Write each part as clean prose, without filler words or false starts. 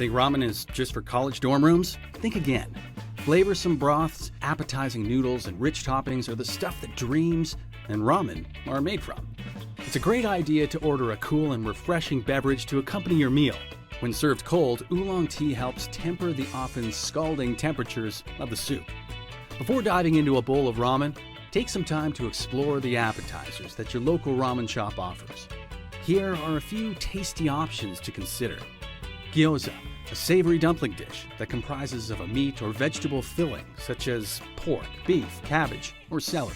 Think ramen is just for college dorm rooms? Think again. Flavorsome broths, appetizing noodles, and rich toppings are the stuff that dreams and ramen are made from. It's a great idea to order a cool and refreshing beverage to accompany your meal. When served cold, oolong tea helps temper the often scalding temperatures of the soup. Before diving into a bowl of ramen, take some time to explore the appetizers that your local ramen shop offers. Here are a few tasty options to consider. Gyoza, a savory dumpling dish that comprises of a meat or vegetable filling such as pork, beef, cabbage, or celery.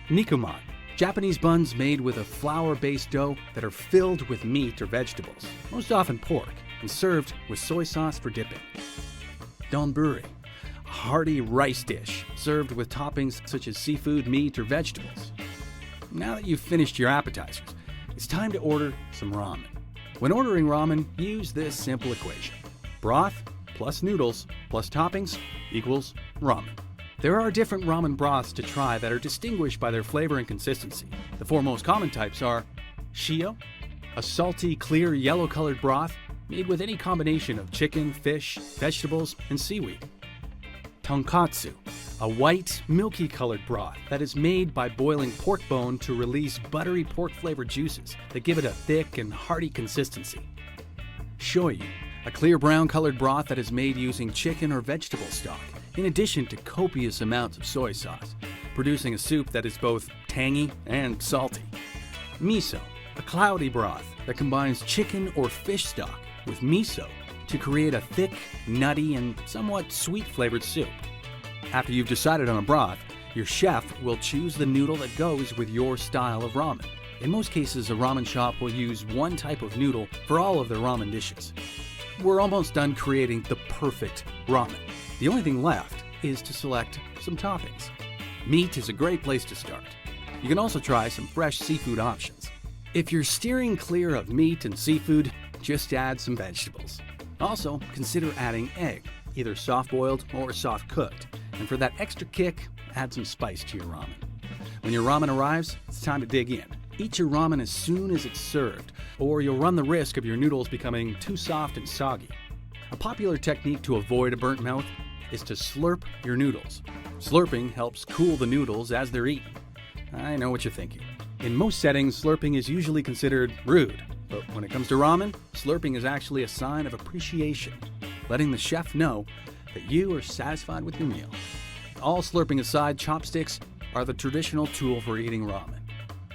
Nikuman, Japanese buns made with a flour-based dough that are filled with meat or vegetables, most often pork, and served with soy sauce for dipping. Donburi, a hearty rice dish served with toppings such as seafood, meat, or vegetables. Now that you've finished your appetizers, it's time to order some ramen. When ordering ramen, use this simple equation. Broth plus noodles plus toppings equals ramen. There are different ramen broths to try that are distinguished by their flavor and consistency. The four most common types are shio, a salty, clear, yellow-colored broth made with any combination of chicken, fish, vegetables, and seaweed. Tonkatsu, a white, milky-colored broth that is made by boiling pork bone to release buttery pork-flavored juices that give it a thick and hearty consistency. Shoyu, a clear brown-colored broth that is made using chicken or vegetable stock, in addition to copious amounts of soy sauce, producing a soup that is both tangy and salty. Miso, a cloudy broth that combines chicken or fish stock with miso to create a thick, nutty, and somewhat sweet-flavored soup. After you've decided on a broth, your chef will choose the noodle that goes with your style of ramen. In most cases, a ramen shop will use one type of noodle for all of their ramen dishes. We're almost done creating the perfect ramen. The only thing left is to select some toppings. Meat is a great place to start. You can also try some fresh seafood options. If you're steering clear of meat and seafood, just add some vegetables. Also, consider adding egg, either soft-boiled or soft-cooked. And for that extra kick, add some spice to your ramen. When your ramen arrives, it's time to dig in. Eat your ramen as soon as it's served, or you'll run the risk of your noodles becoming too soft and soggy. A popular technique to avoid a burnt mouth is to slurp your noodles. Slurping helps cool the noodles as they're eaten. I know what you're thinking. In most settings, slurping is usually considered rude, but when it comes to ramen, slurping is actually a sign of appreciation, letting the chef know that you are satisfied with your meal. All slurping aside, chopsticks are the traditional tool for eating ramen.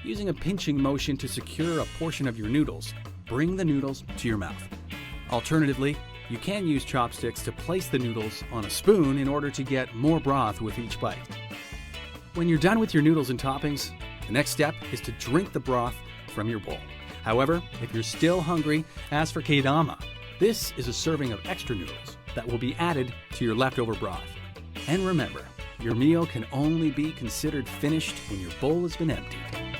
Using a pinching motion to secure a portion of your noodles, bring the noodles to your mouth. Alternatively, you can use chopsticks to place the noodles on a spoon in order to get more broth with each bite. When you're done with your noodles and toppings, the next step is to drink the broth from your bowl. However, if you're still hungry, ask for kedama. This is a serving of extra noodles that will be added to your leftover broth. And remember, your meal can only be considered finished when your bowl has been emptied.